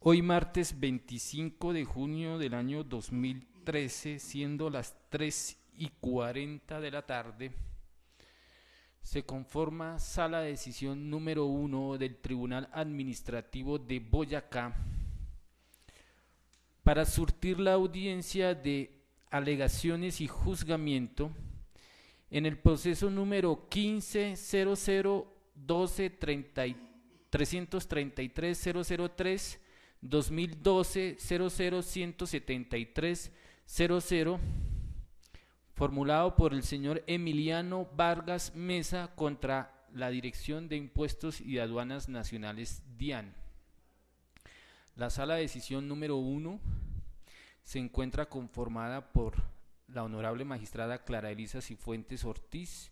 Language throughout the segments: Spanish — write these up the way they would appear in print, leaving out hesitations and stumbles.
Hoy martes 25 de junio del año 2013, siendo las 3:40 de la tarde, se conforma Sala de Decisión número 1 del Tribunal Administrativo de Boyacá para surtir la audiencia de alegaciones y juzgamiento en el proceso número 150012333003 2012 0017300, formulado por el señor Emiliano Vargas Mesa contra la Dirección de Impuestos y Aduanas Nacionales DIAN. La sala de decisión número 1 se encuentra conformada por la honorable magistrada Clara Elisa Cifuentes Ortiz,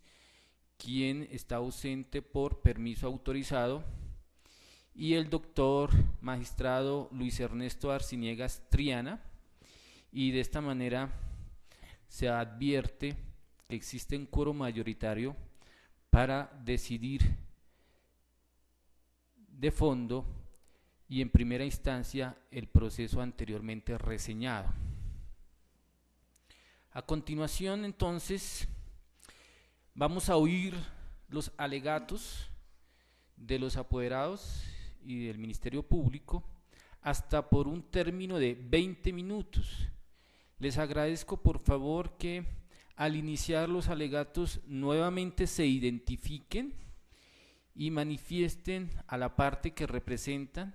quien está ausente por permiso autorizado, y el doctor magistrado Luis Ernesto Arciniegas Triana, y de esta manera se advierte que existe un quórum mayoritario para decidir de fondo y en primera instancia el proceso anteriormente reseñado. A continuación, entonces, vamos a oír los alegatos de los apoderados y del Ministerio Público hasta por un término de 20 minutos. Les agradezco por favor que al iniciar los alegatos nuevamente se identifiquen y manifiesten a la parte que representan.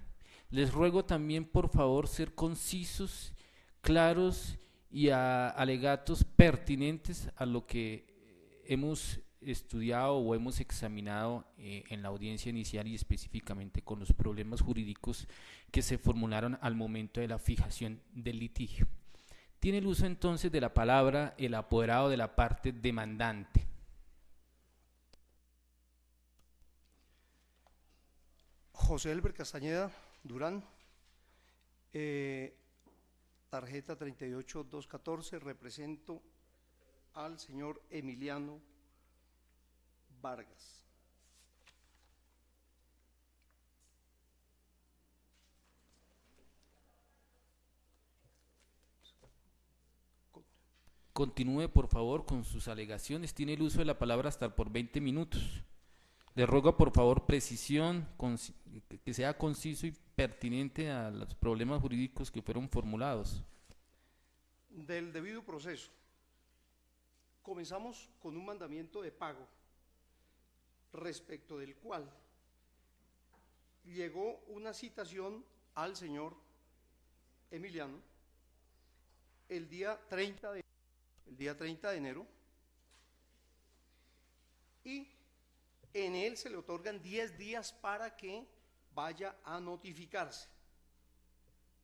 Les ruego también por favor ser concisos, claros y alegatos pertinentes a lo que hemos estudiado o hemos examinado en la audiencia inicial, y específicamente con los problemas jurídicos que se formularon al momento de la fijación del litigio. Tiene el uso entonces de la palabra el apoderado de la parte demandante. José Elber Castañeda Durán, tarjeta 38214, represento al señor Emiliano Vargas. Continúe por favor con sus alegaciones. Tiene el uso de la palabra hasta por 20 minutos. Le ruego por favor precisión, que sea conciso y pertinente a los problemas jurídicos que fueron formulados. Del debido proceso, comenzamos con un mandamiento de pago, respecto del cual llegó una citación al señor Emiliano el día 30 de enero, y en él se le otorgan 10 días para que vaya a notificarse.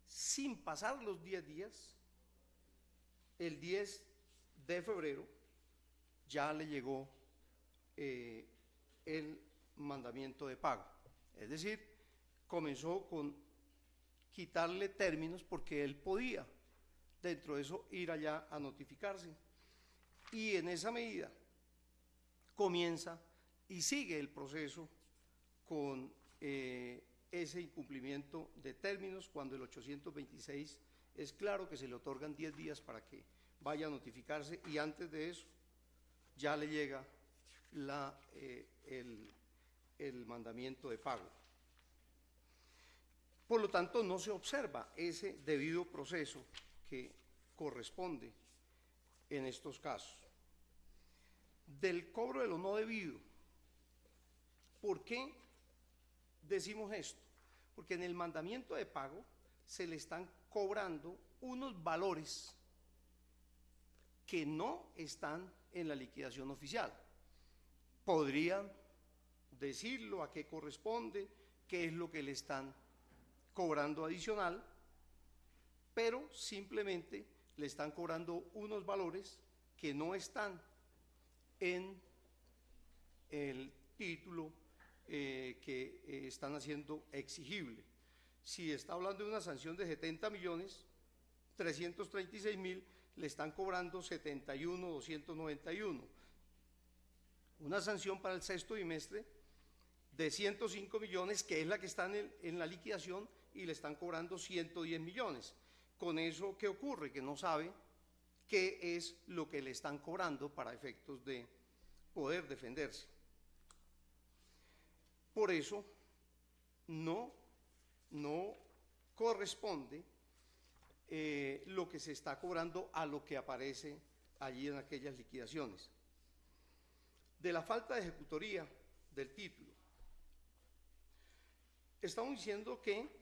Sin pasar los 10 días, el 10 de febrero ya le llegó el mandamiento de pago. Es decir, comenzó con quitarle términos porque él podía, dentro de eso, ir allá a notificarse. Y en esa medida comienza y sigue el proceso con ese incumplimiento de términos, cuando el 826 es claro que se le otorgan 10 días para que vaya a notificarse, y antes de eso ya le llega el mandamiento de pago. Por lo tanto, no se observa ese debido proceso que corresponde en estos casos. Del cobro de lo no debido, ¿por qué decimos esto? Porque en el mandamiento de pago se le están cobrando unos valores que no están en la liquidación oficial. Podrían decirlo, a qué corresponde, qué es lo que le están cobrando adicional, pero simplemente le están cobrando unos valores que no están en el título que están haciendo exigible. Si está hablando de una sanción de 70.336.000, le están cobrando 71.291. Una sanción para el sexto bimestre de 105 millones, que es la que está en la liquidación, y le están cobrando 110 millones. Con eso, ¿qué ocurre? Que no sabe qué es lo que le están cobrando para efectos de poder defenderse. Por eso, no corresponde lo que se está cobrando a lo que aparece allí en aquellas liquidaciones. De la falta de ejecutoría del título, estamos diciendo que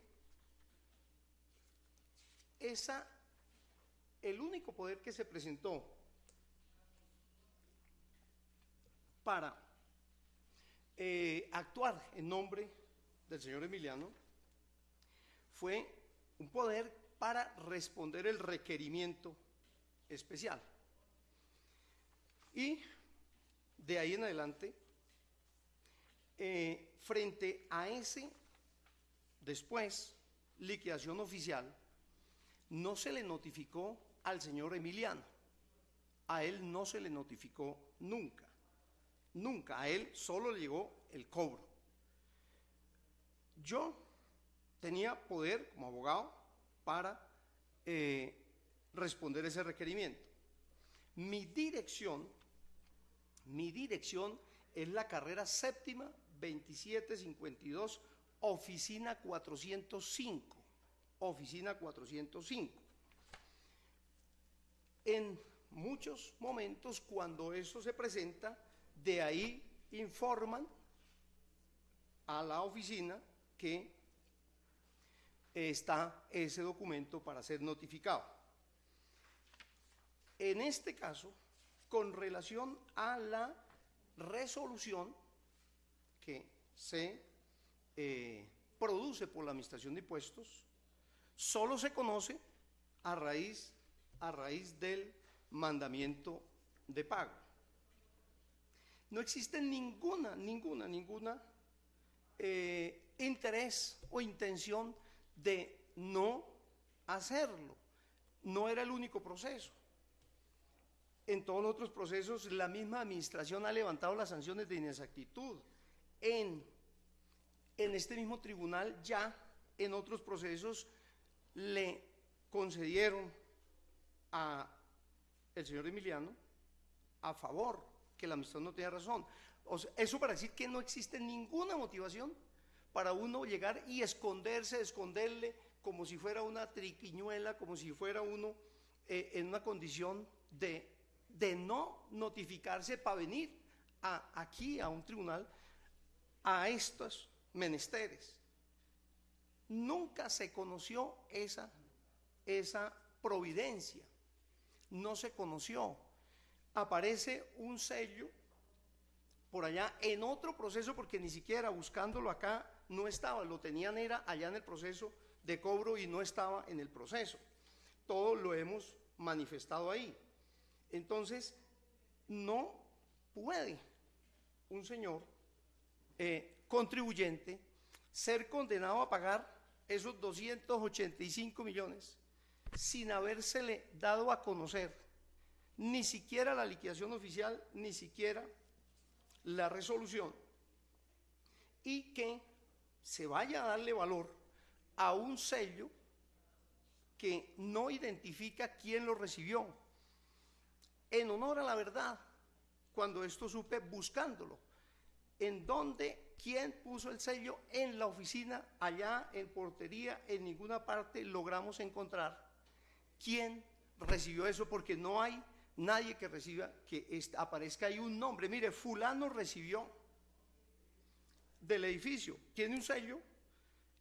el único poder que se presentó para actuar en nombre del señor Emiliano fue un poder para responder el requerimiento especial. Y de ahí en adelante, frente a ese, después, liquidación oficial, no se le notificó al señor Emiliano. A él no se le notificó nunca. Nunca. A él solo le llegó el cobro. Yo tenía poder como abogado para responder ese requerimiento. Mi dirección es la carrera séptima 2752, oficina 405. Oficina 405. En muchos momentos, cuando eso se presenta, de ahí informan a la oficina que está ese documento para ser notificado. En este caso, con relación a la resolución que se produce por la Administración de Impuestos, solo se conoce a raíz del mandamiento de pago. No existe ninguna interés o intención de no hacerlo. No era el único proceso. En todos los otros procesos, la misma administración ha levantado las sanciones de inexactitud. En este mismo tribunal, ya en otros procesos, le concedieron a el señor Emiliano a favor, que la administración no tenía razón. O sea, eso para decir que no existe ninguna motivación para uno llegar y esconderle como si fuera una triquiñuela, como si fuera uno en una condición de no notificarse para venir aquí a un tribunal a estos menesteres. Nunca se conoció esa providencia, no se conoció. Aparece un sello por allá en otro proceso, porque ni siquiera buscándolo acá no estaba, lo tenían era allá en el proceso de cobro y no estaba en el proceso. Todo lo hemos manifestado ahí. Entonces, no puede un señor contribuyente ser condenado a pagar esos 285 millones sin habérsele dado a conocer ni siquiera la liquidación oficial, ni siquiera la resolución, y que se vaya a darle valor a un sello que no identifica quién lo recibió. En honor a la verdad, cuando esto supe buscándolo, en dónde, quién puso el sello en la oficina, allá en portería, en ninguna parte logramos encontrar quién recibió eso, porque no hay nadie que reciba, que aparezca ahí un nombre. Mire, fulano recibió del edificio, tiene un sello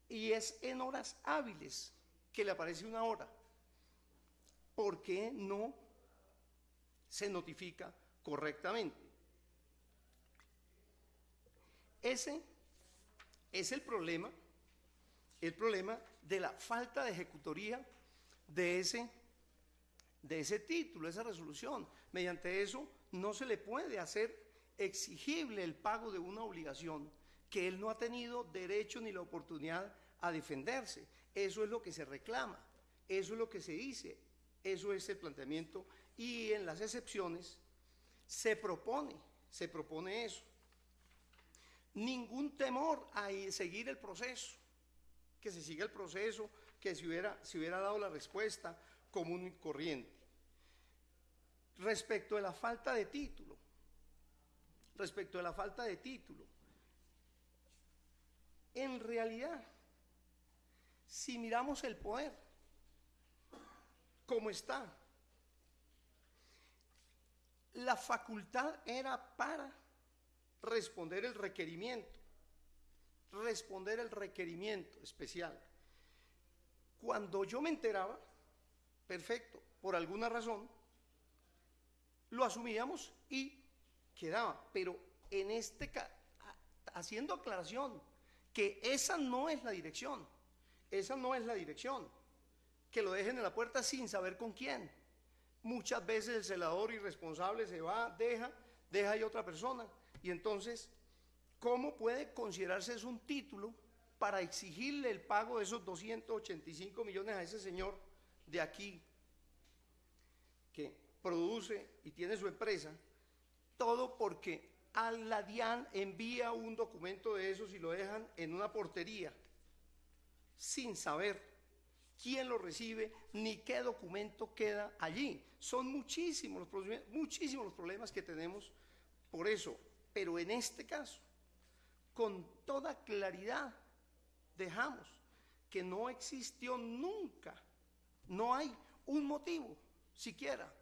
y es en horas hábiles que le aparece una hora. ¿Por qué no se notifica correctamente? Ese es el problema de la falta de ejecutoría de ese título, esa resolución. Mediante eso no se le puede hacer exigible el pago de una obligación que él no ha tenido derecho ni la oportunidad a defenderse. Eso es lo que se reclama, eso es lo que se dice, eso es el planteamiento, y en las excepciones se propone eso. Ningún temor a seguir el proceso, que se siga el proceso, que se hubiera dado la respuesta común y corriente. Respecto de la falta de título, en realidad, si miramos el poder, como está, la facultad era para responder el requerimiento especial. Cuando yo me enteraba, perfecto, por alguna razón, lo asumíamos y quedaba, pero en este caso, haciendo aclaración, que esa no es la dirección, que lo dejen en la puerta sin saber con quién. Muchas veces el celador irresponsable se va, deja ahí otra persona, y entonces, ¿cómo puede considerarse eso un título para exigirle el pago de esos 285 millones a ese señor de aquí, que produce y tiene su empresa? Todo porque a la DIAN envía un documento de esos y lo dejan en una portería, sin saber quién lo recibe ni qué documento queda allí. Son muchísimos los problemas que tenemos por eso, pero en este caso, con toda claridad, dejamos que no existió nunca, no hay un motivo siquiera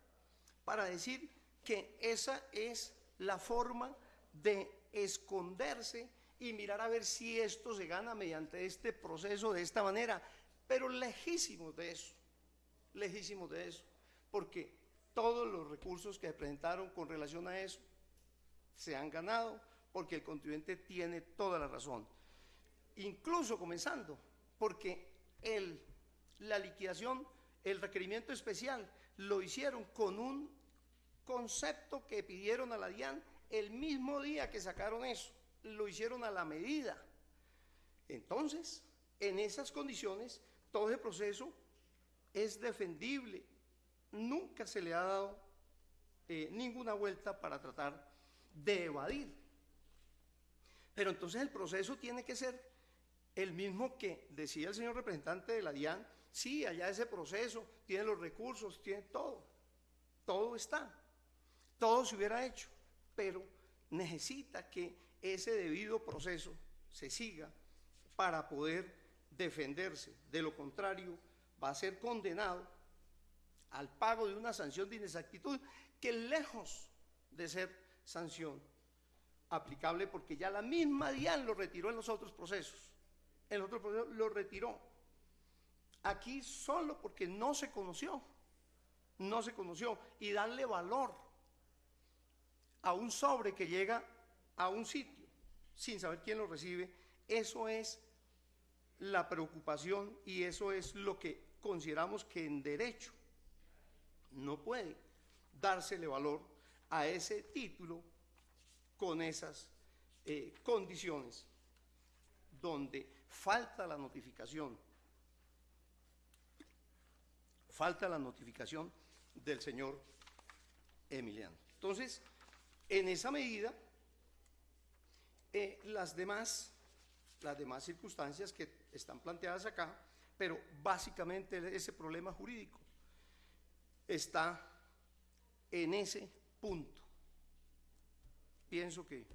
para decir que esa es la forma de esconderse y mirar a ver si esto se gana mediante este proceso de esta manera, pero lejísimos de eso, porque todos los recursos que presentaron con relación a eso se han ganado, porque el contribuyente tiene toda la razón, incluso comenzando porque la liquidación, el requerimiento especial, lo hicieron con un concepto que pidieron a la DIAN el mismo día que sacaron eso, lo hicieron a la medida. Entonces, en esas condiciones, todo el proceso es defendible, nunca se le ha dado ninguna vuelta para tratar de evadir. Pero entonces el proceso tiene que ser el mismo que decía el señor representante de la DIAN. Sí, allá ese proceso tiene los recursos, tiene todo está, todo se hubiera hecho, pero necesita que ese debido proceso se siga para poder defenderse. De lo contrario, va a ser condenado al pago de una sanción de inexactitud que, lejos de ser sanción aplicable, porque ya la misma DIAN lo retiró en los otros procesos, lo retiró. Aquí solo porque no se conoció, y darle valor a un sobre que llega a un sitio sin saber quién lo recibe, eso es la preocupación y eso es lo que consideramos que en derecho no puede dársele valor a ese título con esas condiciones, donde falta la notificación del señor Emiliano. Entonces, en esa medida, las demás circunstancias que están planteadas acá, pero básicamente ese problema jurídico está en ese punto. Pienso que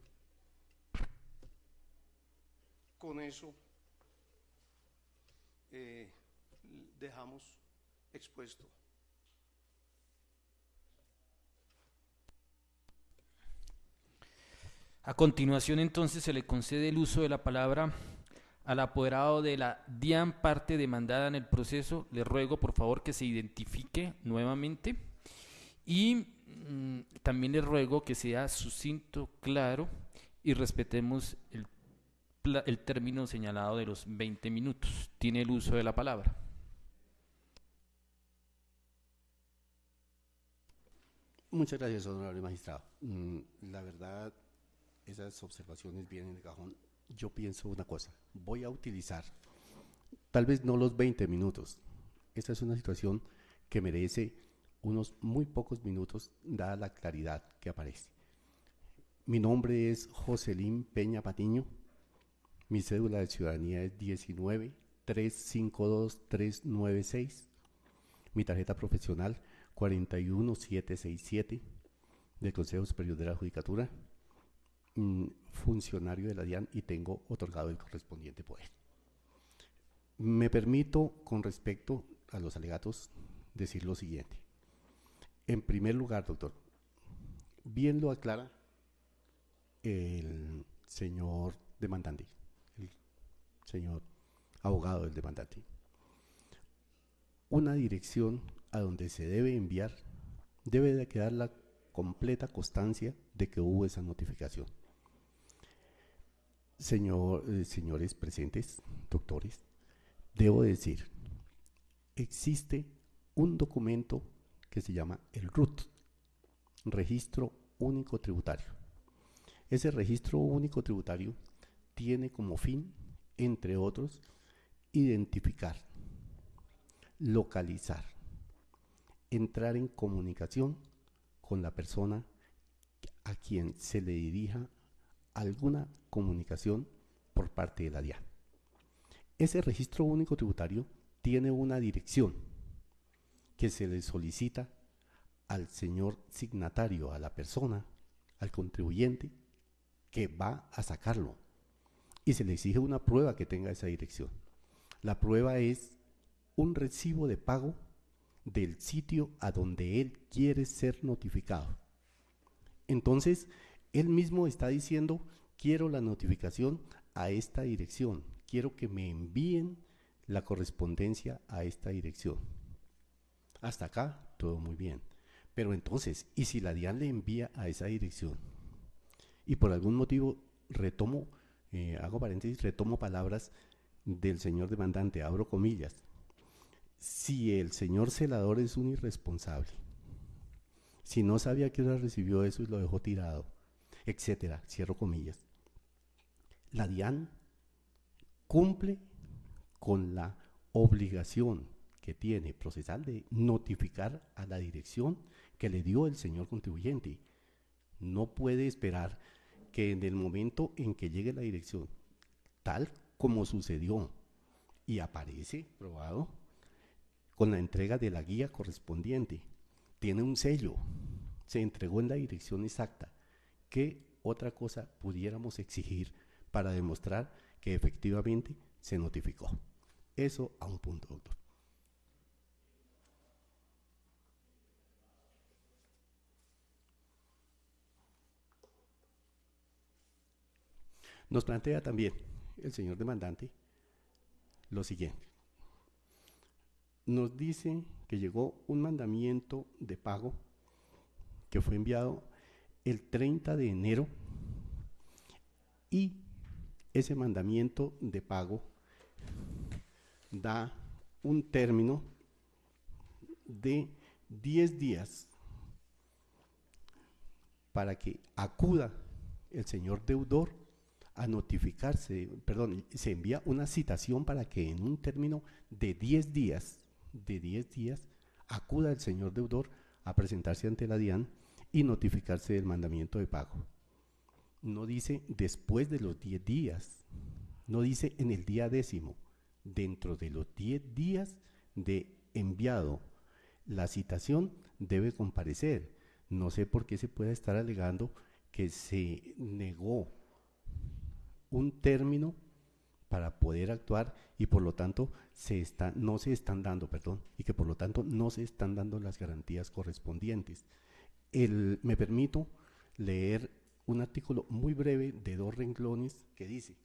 con eso dejamos expuesto. A continuación, entonces, se le concede el uso de la palabra al apoderado de la DIAN, parte demandada en el proceso. Le ruego, por favor, que se identifique nuevamente y también le ruego que sea sucinto, claro y respetemos el término señalado de los 20 minutos. Tiene el uso de la palabra. Muchas gracias, honorable magistrado. La verdad, esas observaciones vienen de cajón. Yo pienso una cosa, voy a utilizar tal vez no los 20 minutos. Esta es una situación que merece unos muy pocos minutos, dada la claridad que aparece. Mi nombre es Joselín Peña Patiño, mi cédula de ciudadanía es 19 352396, mi tarjeta profesional 41767 del Consejo Superior de la Judicatura, funcionario de la DIAN y tengo otorgado el correspondiente poder. Me permito, con respecto a los alegatos, decir lo siguiente. En primer lugar, doctor, bien lo aclara el señor demandante, el señor abogado del demandante. Una dirección a donde se debe enviar debe de quedar la completa constancia de que hubo esa notificación. Señores presentes, doctores, debo decir, existe un documento que se llama el RUT, Registro Único Tributario. Ese Registro Único Tributario tiene como fin, entre otros, identificar, localizar, entrar en comunicación con la persona a quien se le dirija alguna comunicación por parte de la DIAN. Ese Registro Único Tributario tiene una dirección que se le solicita al señor signatario, a la persona, al contribuyente que va a sacarlo, y se le exige una prueba que tenga esa dirección. La prueba es un recibo de pago del sitio a donde él quiere ser notificado. Entonces, él mismo está diciendo, quiero la notificación a esta dirección, quiero que me envíen la correspondencia a esta dirección. Hasta acá, todo muy bien. Pero entonces, ¿y si la DIAN le envía a esa dirección? Y por algún motivo retomo, hago paréntesis, retomo palabras del señor demandante, abro comillas. Si el señor celador es un irresponsable, si no sabía que hora recibió eso y lo dejó tirado, etcétera, cierro comillas, la DIAN cumple con la obligación que tiene procesal de notificar a la dirección que le dio el señor contribuyente. No puede esperar que en el momento en que llegue la dirección, tal como sucedió y aparece probado con la entrega de la guía correspondiente, tiene un sello, se entregó en la dirección exacta. ¿Qué otra cosa pudiéramos exigir para demostrar que efectivamente se notificó? Eso a un punto, doctor. Nos plantea también el señor demandante lo siguiente. Nos dice que llegó un mandamiento de pago que fue enviado el 30 de enero y ese mandamiento de pago da un término de 10 días para que acuda el señor deudor a notificarse, perdón, se envía una citación para que en un término de 10 días, acuda el señor deudor a presentarse ante la DIAN y notificarse del mandamiento de pago. No dice después de los 10 días, no dice en el día 10º, dentro de los 10 días de enviado la citación debe comparecer. No sé por qué se puede estar alegando que se negó un término para poder actuar y por lo tanto no se están dando las garantías correspondientes. Me permito leer un artículo muy breve de 2 renglones que dice: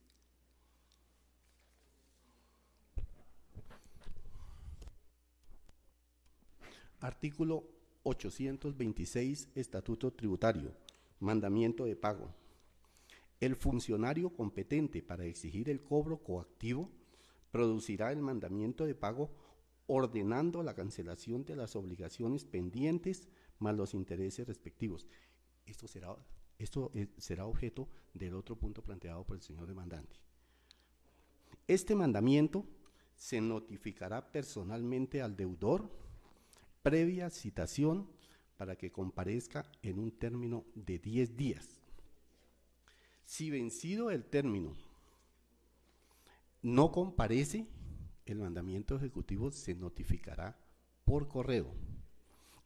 artículo 826, Estatuto Tributario, mandamiento de pago. El funcionario competente para exigir el cobro coactivo producirá el mandamiento de pago ordenando la cancelación de las obligaciones pendientes más los intereses respectivos. Esto será objeto del otro punto planteado por el señor demandante. Este mandamiento se notificará personalmente al deudor previa citación para que comparezca en un término de 10 días. Si vencido el término no comparece, el mandamiento ejecutivo se notificará por correo.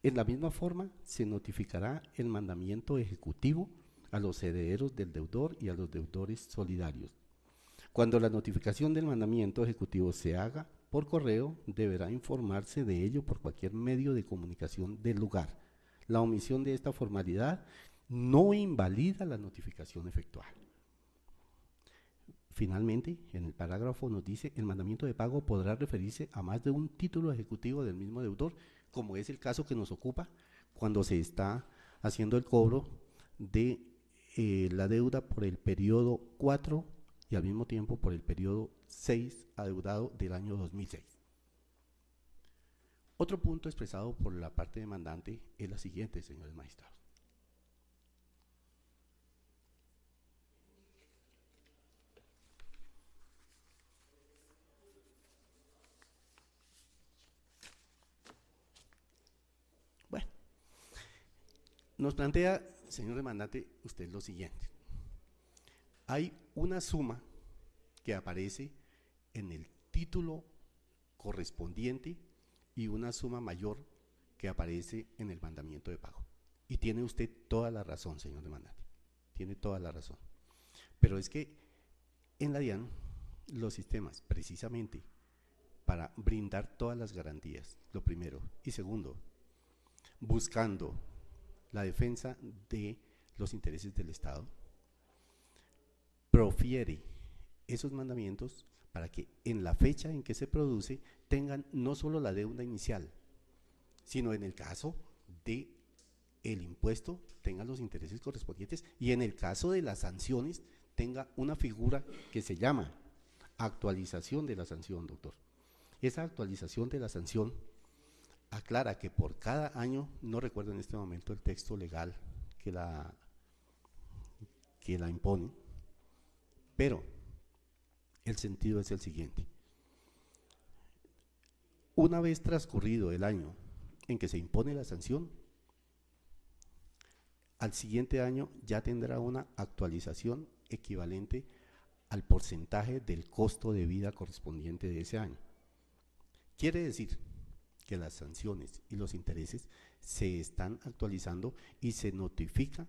En la misma forma, se notificará el mandamiento ejecutivo a los herederos del deudor y a los deudores solidarios. Cuando la notificación del mandamiento ejecutivo se haga por correo, deberá informarse de ello por cualquier medio de comunicación del lugar. La omisión de esta formalidad no invalida la notificación efectuada. Finalmente, en el parágrafo nos dice, el mandamiento de pago podrá referirse a más de un título ejecutivo del mismo deudor, como es el caso que nos ocupa cuando se está haciendo el cobro de la deuda por el periodo 4 y al mismo tiempo por el periodo 6 adeudado del año 2006. Otro punto expresado por la parte demandante es la siguiente, señores magistrados. Bueno, nos plantea, señor demandante, usted lo siguiente. Hay una suma que aparece en el título correspondiente y una suma mayor que aparece en el mandamiento de pago. Y tiene usted toda la razón, señor demandante. Tiene toda la razón. Pero es que en la DIAN los sistemas, precisamente para brindar todas las garantías, lo primero. Y segundo, buscando la defensa de los intereses del Estado, profiere esos mandamientos para que en la fecha en que se produce tengan no solo la deuda inicial, sino en el caso de el impuesto tengan los intereses correspondientes y en el caso de las sanciones tenga una figura que se llama actualización de la sanción, doctor. Esa actualización de la sanción aclara que por cada año, no recuerdo en este momento el texto legal que la impone, pero el sentido es el siguiente. Una vez transcurrido el año en que se impone la sanción, al siguiente año ya tendrá una actualización equivalente al porcentaje del costo de vida correspondiente de ese año. Quiere decir que las sanciones y los intereses se están actualizando y se notifica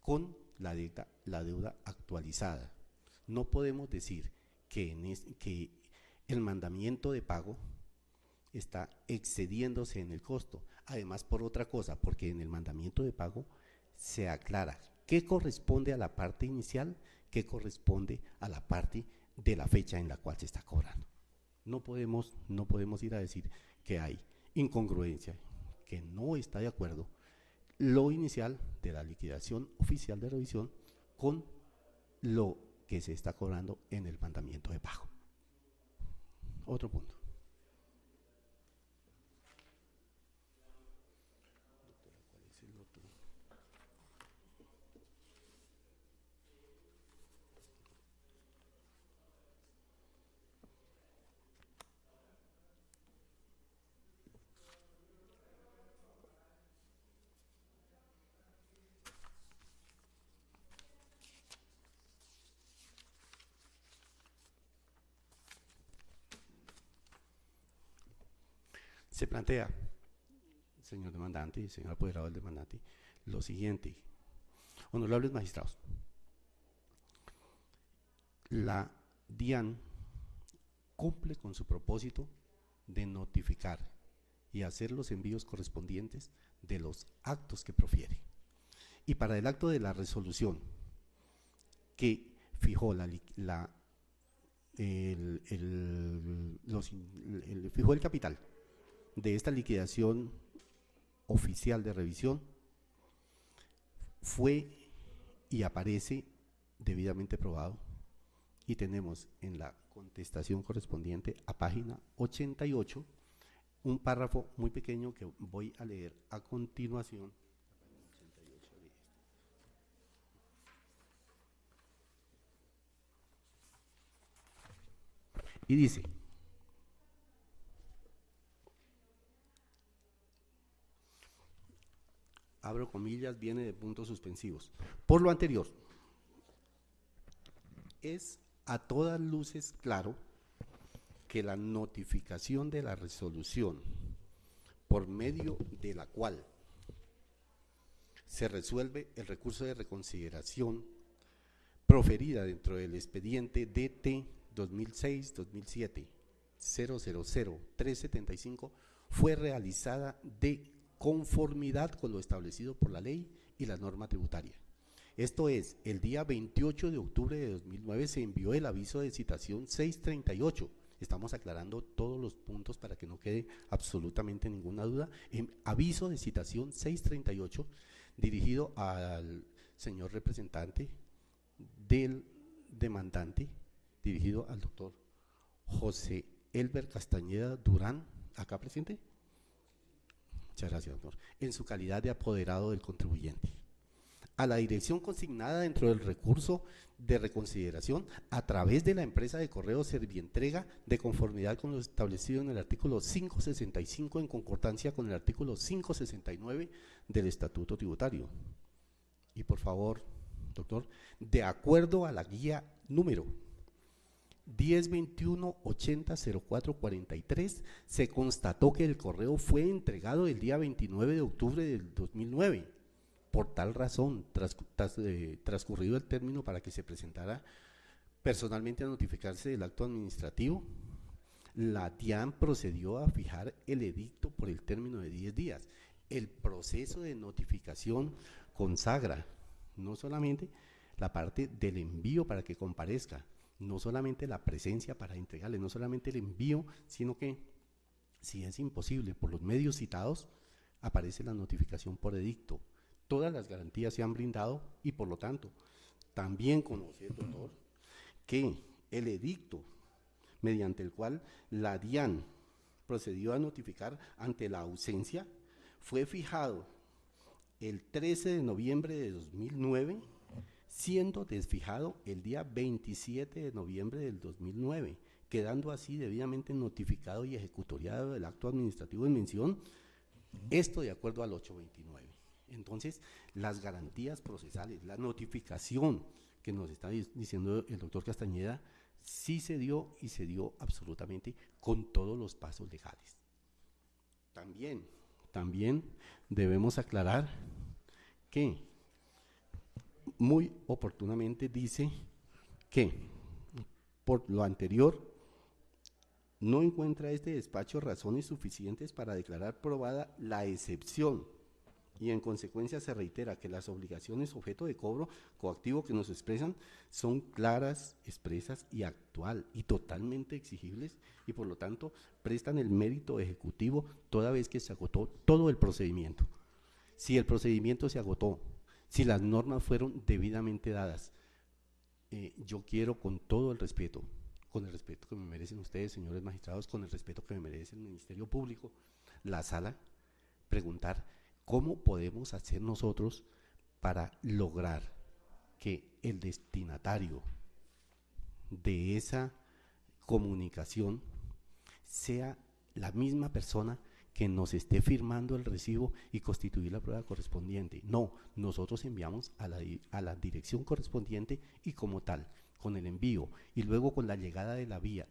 con la deuda actualizada. No podemos decir que el mandamiento de pago está excediéndose en el costo. Además, por otra cosa, porque en el mandamiento de pago se aclara qué corresponde a la parte inicial, qué corresponde a la parte de la fecha en la cual se está cobrando. No podemos ir a decir que hay incongruencia, que no está de acuerdo lo inicial de la liquidación oficial de revisión con lo que se está cobrando en el mandamiento de pago. Otro punto. ¿Cuál es el otro? Se plantea, señor demandante y señor apoderado del demandante, lo siguiente. Honorables magistrados, la DIAN cumple con su propósito de notificar y hacer los envíos correspondientes de los actos que profiere. Y para el acto de la resolución que fijó fijó el capital de esta liquidación oficial de revisión, fue y aparece debidamente probado, y tenemos en la contestación correspondiente a página 88 un párrafo muy pequeño que voy a leer a continuación. Y dice: abro comillas, viene de puntos suspensivos. Por lo anterior, es a todas luces claro que la notificación de la resolución por medio de la cual se resuelve el recurso de reconsideración proferida dentro del expediente DT 2006-2007 000-375 fue realizada de conformidad con lo establecido por la ley y la norma tributaria. Esto es, el día 28 de octubre de 2009 se envió el aviso de citación 638. Estamos aclarando todos los puntos para que no quede absolutamente ninguna duda. Aviso de citación 638 dirigido al señor representante del demandante, dirigido al doctor José Elber Castañeda Durán, acá presente. Muchas gracias, doctor. En su calidad de apoderado del contribuyente. A la dirección consignada dentro del recurso de reconsideración a través de la empresa de correo Servientrega, de conformidad con lo establecido en el artículo 565 en concordancia con el artículo 569 del Estatuto Tributario. Y por favor, doctor, de acuerdo a la guía número 1021-800443, se constató que el correo fue entregado el día 29 de octubre del 2009. Por tal razón, transcurrido el término para que se presentara personalmente a notificarse del acto administrativo, la DIAN procedió a fijar el edicto por el término de 10 días. El proceso de notificación consagra no solamente la parte del envío para que comparezca, no solamente la presencia para entregarle, no solamente el envío, sino que si es imposible por los medios citados, aparece la notificación por edicto. Todas las garantías se han brindado y por lo tanto también conoce el doctor que el edicto mediante el cual la DIAN procedió a notificar ante la ausencia fue fijado el 13 de noviembre de 2009, siendo desfijado el día 27 de noviembre del 2009, quedando así debidamente notificado y ejecutoriado el acto administrativo en mención, esto de acuerdo al 829. Entonces, las garantías procesales, la notificación que nos está diciendo el doctor Castañeda, sí se dio y se dio absolutamente con todos los pasos legales. También debemos aclarar que muy oportunamente dice que por lo anterior no encuentra este despacho razones suficientes para declarar probada la excepción y en consecuencia se reitera que las obligaciones objeto de cobro coactivo que nos expresan son claras, expresas y actual y totalmente exigibles y por lo tanto prestan el mérito ejecutivo toda vez que se agotó todo el procedimiento. Si el procedimiento se agotó, si las normas fueron debidamente dadas, yo quiero con todo el respeto, con el respeto que me merecen ustedes, señores magistrados, con el respeto que me merece el Ministerio Público, la sala, preguntar ¿cómo podemos hacer nosotros para lograr que el destinatario de esa comunicación sea la misma persona que nos esté firmando el recibo y constituir la prueba correspondiente? No, nosotros enviamos a la dirección correspondiente y como tal, con el envío y luego con la llegada de la guía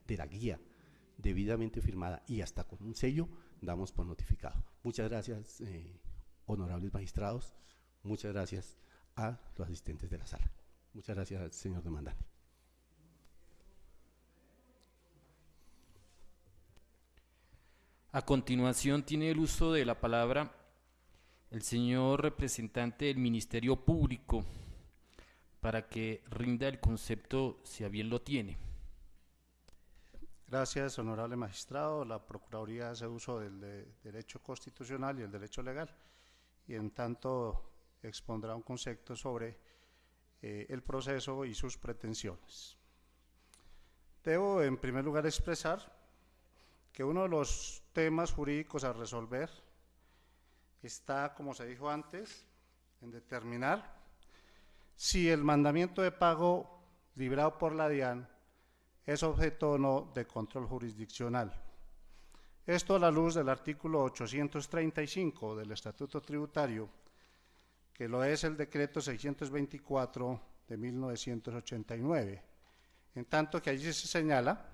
debidamente firmada y hasta con un sello, damos por notificado. Muchas gracias, honorables magistrados, muchas gracias a los asistentes de la sala. Muchas gracias, señor demandante. A continuación tiene el uso de la palabra el señor representante del Ministerio Público para que rinda el concepto si a bien lo tiene. Gracias, honorable magistrado. La Procuraduría hace uso del derecho constitucional y el derecho legal y en tanto expondrá un concepto sobre el proceso y sus pretensiones. Debo en primer lugar expresar que uno de los temas jurídicos a resolver está, como se dijo antes, en determinar si el mandamiento de pago librado por la DIAN es objeto o no de control jurisdiccional. Esto a la luz del artículo 835 del Estatuto Tributario, que lo es el decreto 624 de 1989, en tanto que allí se señala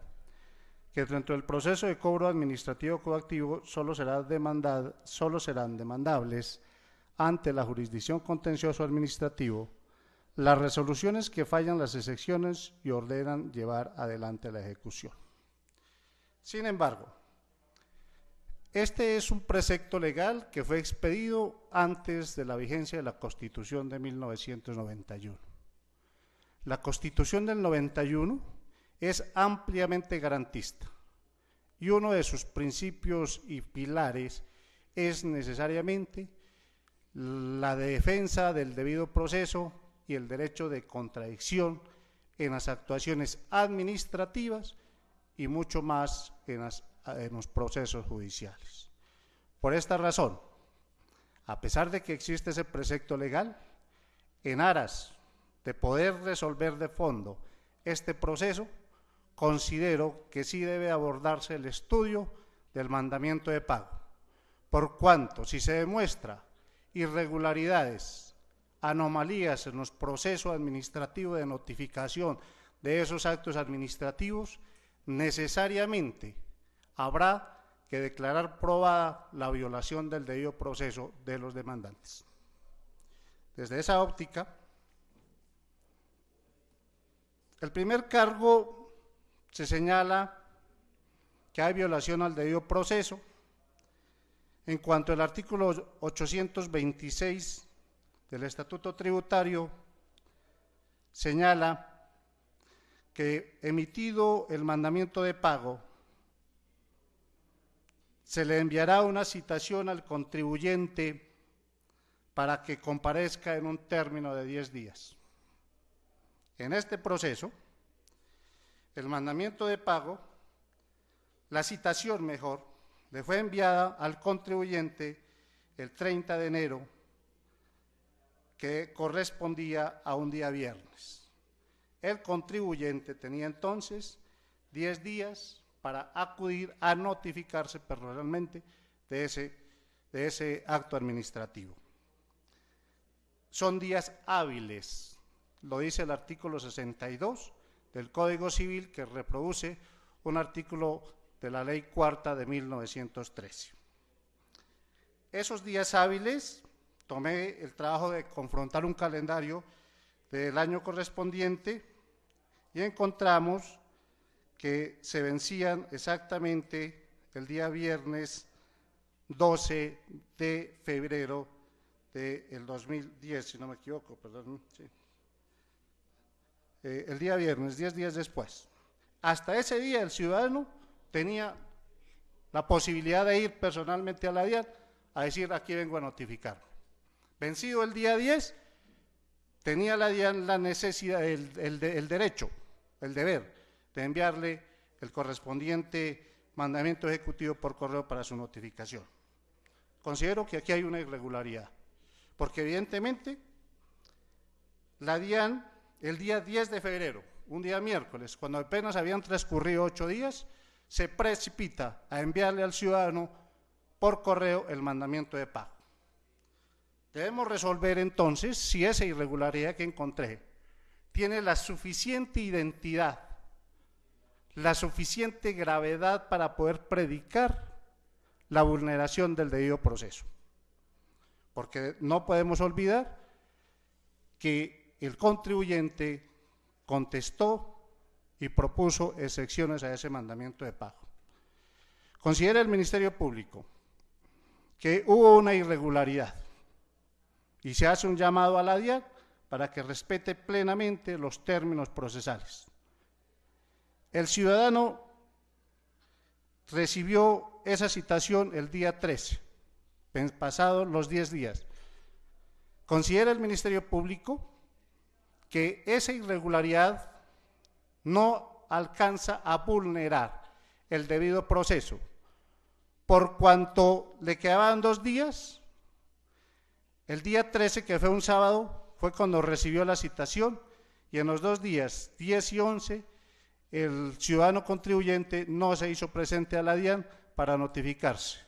que dentro del proceso de cobro administrativo coactivo solo serán demandables ante la jurisdicción contencioso administrativo las resoluciones que fallan las excepciones y ordenan llevar adelante la ejecución. Sin embargo, este es un precepto legal que fue expedido antes de la vigencia de la Constitución de 1991. La Constitución del 91 es ampliamente garantista y uno de sus principios y pilares es necesariamente la defensa del debido proceso y el derecho de contradicción en las actuaciones administrativas y mucho más en los procesos judiciales. Por esta razón, a pesar de que existe ese precepto legal, en aras de poder resolver de fondo este proceso, considero que sí debe abordarse el estudio del mandamiento de pago, por cuanto si se demuestra irregularidades, anomalías en los procesos administrativos de notificación de esos actos administrativos, necesariamente habrá que declarar probada la violación del debido proceso de los demandantes. Desde esa óptica, el primer cargo se señala que hay violación al debido proceso en cuanto al artículo 826 del Estatuto Tributario señala que emitido el mandamiento de pago se le enviará una citación al contribuyente para que comparezca en un término de 10 días. En este proceso, el mandamiento de pago, la citación mejor, le fue enviada al contribuyente el 30 de enero, que correspondía a un día viernes. El contribuyente tenía entonces 10 días para acudir a notificarse personalmente de ese acto administrativo. Son días hábiles, lo dice el artículo 62 del Código Civil, que reproduce un artículo de la Ley Cuarta de 1913. Esos días hábiles, tomé el trabajo de confrontar un calendario del año correspondiente y encontramos que se vencían exactamente el día viernes 12 de febrero del 2010, si no me equivoco, perdón, sí. El día viernes, 10 días después. Hasta ese día el ciudadano tenía la posibilidad de ir personalmente a la DIAN a decir: aquí vengo a notificar. Vencido el día 10, tenía la DIAN la necesidad, el derecho, el deber de enviarle el correspondiente mandamiento ejecutivo por correo para su notificación. Considero que aquí hay una irregularidad, porque evidentemente la DIAN el día 10 de febrero, un día miércoles, cuando apenas habían transcurrido 8 días, se precipita a enviarle al ciudadano por correo el mandamiento de pago. Debemos resolver entonces si esa irregularidad que encontré tiene la suficiente identidad, la suficiente gravedad para poder predicar la vulneración del debido proceso. Porque no podemos olvidar que el contribuyente contestó y propuso excepciones a ese mandamiento de pago. Considera el Ministerio Público que hubo una irregularidad y se hace un llamado a la DIAN para que respete plenamente los términos procesales. El ciudadano recibió esa citación el día 13, pasados los 10 días. Considera el Ministerio Público que esa irregularidad no alcanza a vulnerar el debido proceso, por cuanto le quedaban 2 días. El día 13, que fue un sábado, fue cuando recibió la citación, y en los 2 días, 10 y 11, el ciudadano contribuyente no se hizo presente a la DIAN para notificarse.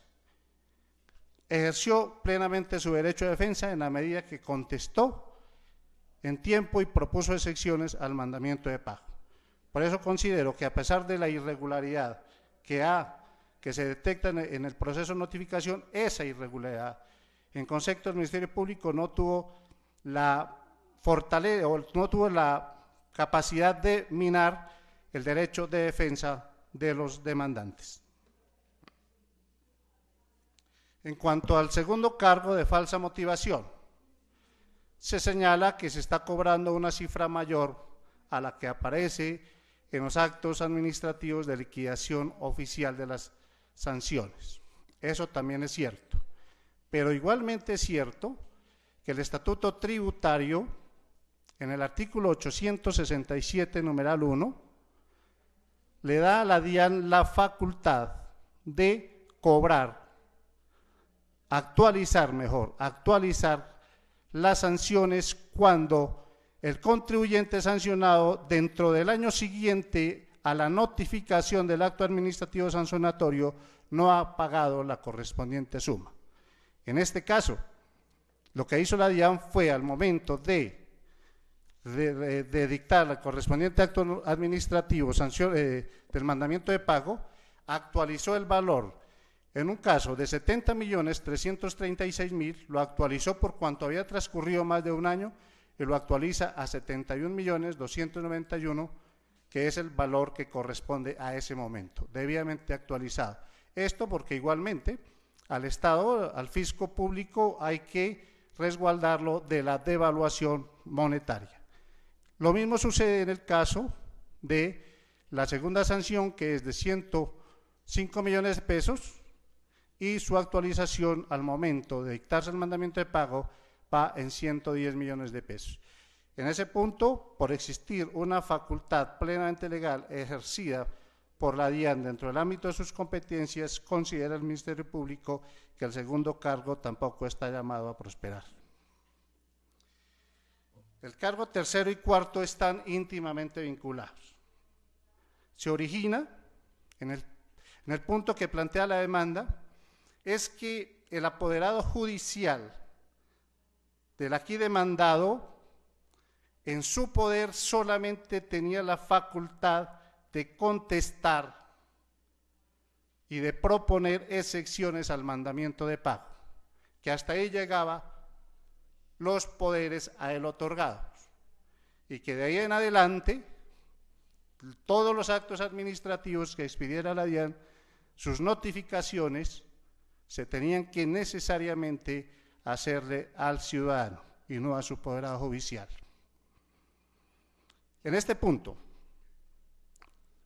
Ejerció plenamente su derecho de defensa en la medida que contestó en tiempo y propuso excepciones al mandamiento de pago. Por eso considero que, a pesar de la irregularidad que se detecta en el proceso de notificación esa irregularidad. En concepto, el Ministerio Público no tuvo la fortaleza o no tuvo la capacidad de minar el derecho de defensa de los demandantes. En cuanto al segundo cargo de falsa motivación, se señala que se está cobrando una cifra mayor a la que aparece en los actos administrativos de liquidación oficial de las sanciones. Eso también es cierto, pero igualmente es cierto que el Estatuto Tributario, en el artículo 867, numeral 1, le da a la DIAN la facultad de cobrar, actualizar las sanciones cuando el contribuyente sancionado dentro del año siguiente a la notificación del acto administrativo sancionatorio no ha pagado la correspondiente suma. En este caso, lo que hizo la DIAN fue al momento de dictar el correspondiente acto administrativo del mandamiento de pago, actualizó el valor. En un caso de 70.336.000, lo actualizó por cuanto había transcurrido más de un año y lo actualiza a 71.291.000, que es el valor que corresponde a ese momento, debidamente actualizado. Esto porque igualmente al Estado, al fisco público, hay que resguardarlo de la devaluación monetaria. Lo mismo sucede en el caso de la segunda sanción, que es de 105 millones de pesos, y su actualización al momento de dictarse el mandamiento de pago va en 110 millones de pesos. En ese punto, por existir una facultad plenamente legal ejercida por la DIAN dentro del ámbito de sus competencias, considera el Ministerio Público que el segundo cargo tampoco está llamado a prosperar. El cargo tercero y cuarto están íntimamente vinculados. Se origina en el punto que plantea la demanda, es que el apoderado judicial del aquí demandado, en su poder solamente tenía la facultad de contestar y de proponer excepciones al mandamiento de pago, que hasta ahí llegaba los poderes a él otorgados, y que de ahí en adelante todos los actos administrativos que expidiera la DIAN, sus notificaciones se tenían que necesariamente hacerle al ciudadano y no a su apoderado judicial. En este punto,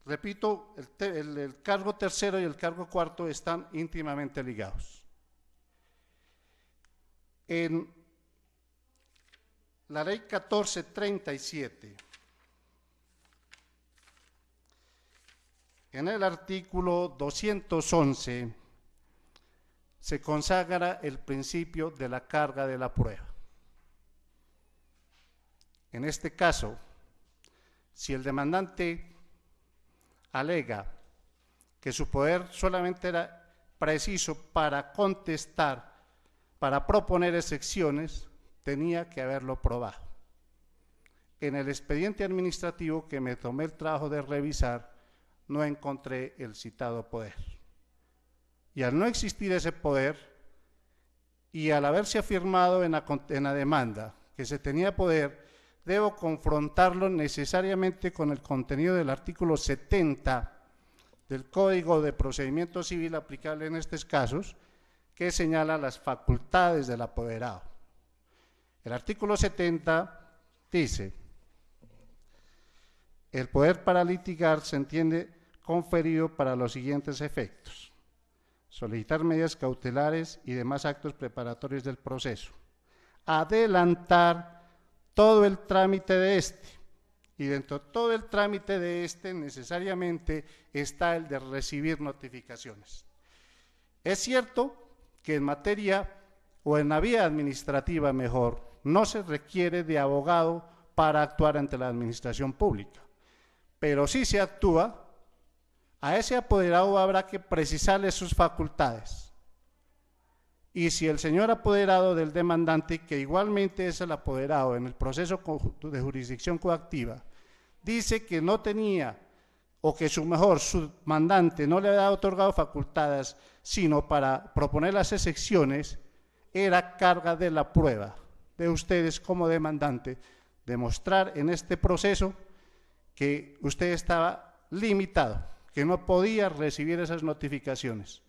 repito, el cargo tercero y el cargo cuarto están íntimamente ligados. En la ley 1437, en el artículo 211, se consagra el principio de la carga de la prueba. En este caso, si el demandante alega que su poder solamente era preciso para contestar, para proponer excepciones, tenía que haberlo probado. En el expediente administrativo que me tomé el trabajo de revisar, no encontré el citado poder. Y al no existir ese poder, y al haberse afirmado en la demanda que se tenía poder, debo confrontarlo necesariamente con el contenido del artículo 70 del Código de Procedimiento Civil aplicable en estos casos, que señala las facultades del apoderado. El artículo 70 dice: el poder para litigar se entiende conferido para los siguientes efectos: solicitar medidas cautelares y demás actos preparatorios del proceso, adelantar todo el trámite de este, y dentro de todo el trámite de este necesariamente está el de recibir notificaciones. Es cierto que en materia o en la vía administrativa mejor, no se requiere de abogado para actuar ante la administración pública, pero si se actúa, a ese apoderado habrá que precisarle sus facultades. Y si el señor apoderado del demandante, que igualmente es el apoderado en el proceso de jurisdicción coactiva, dice que no tenía o que su mandante no le había otorgado facultades, sino para proponer las excepciones, era carga de la prueba de ustedes como demandante, demostrar en este proceso que usted estaba limitado, que no podía recibir esas notificaciones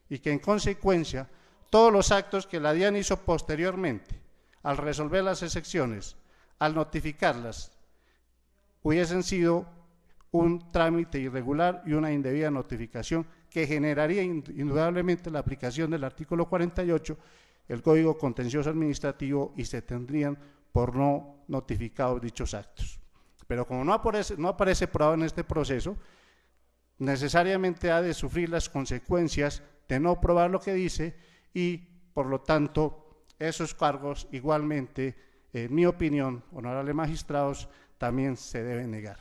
y que en consecuencia todos los actos que la DIAN hizo posteriormente, al resolver las excepciones, al notificarlas, hubiesen sido un trámite irregular y una indebida notificación que generaría indudablemente la aplicación del artículo 48 del Código Contencioso Administrativo y se tendrían por no notificados dichos actos. Pero como no aparece probado en este proceso, necesariamente ha de sufrir las consecuencias de no probar lo que dice y, por lo tanto, esos cargos igualmente, en mi opinión, honorables magistrados, también se deben negar.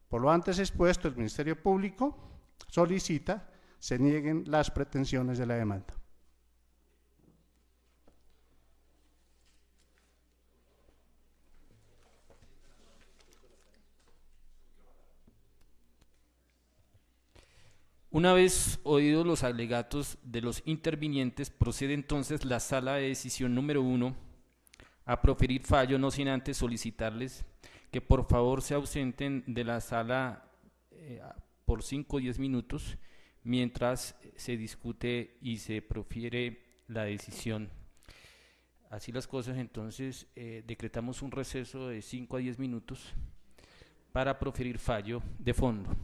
Por lo antes expuesto, el Ministerio Público solicita se nieguen las pretensiones de la demanda. Una vez oídos los alegatos de los intervinientes, procede entonces la Sala de Decisión número 1 a proferir fallo, no sin antes solicitarles que por favor se ausenten de la sala por 5 o 10 minutos mientras se discute y se profiere la decisión. Así las cosas, entonces decretamos un receso de 5 a 10 minutos para proferir fallo de fondo.